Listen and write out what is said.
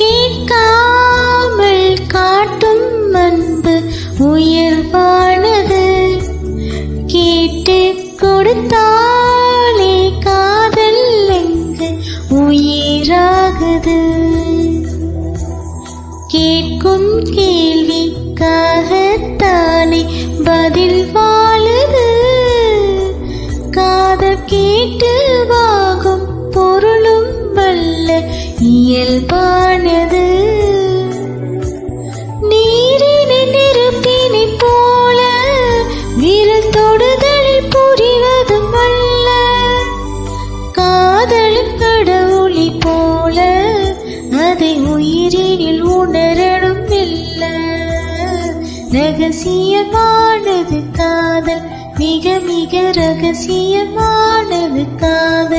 கேட்காமல் காட்டும் அன்பு உயர்வானது. கேட்டு கொடுத்தாலே காதல் எங்கு உயிராகுது. கேட்கும் கேள்விக்காகத்தானே பதில் வாழுது. காதல் கேட்டு வாகும் பொருளும் வல்ல இயல்பானது. நீரினை நெருப்பினை போல விரல் தொடுதலில் புரிவதும் அல்ல. காதலும் கடவுளை போல அதை உயிரினில் உணரணும் இல்ல. ரகசியமானது காதல், மிக மிக ரகசியமானது காதல்.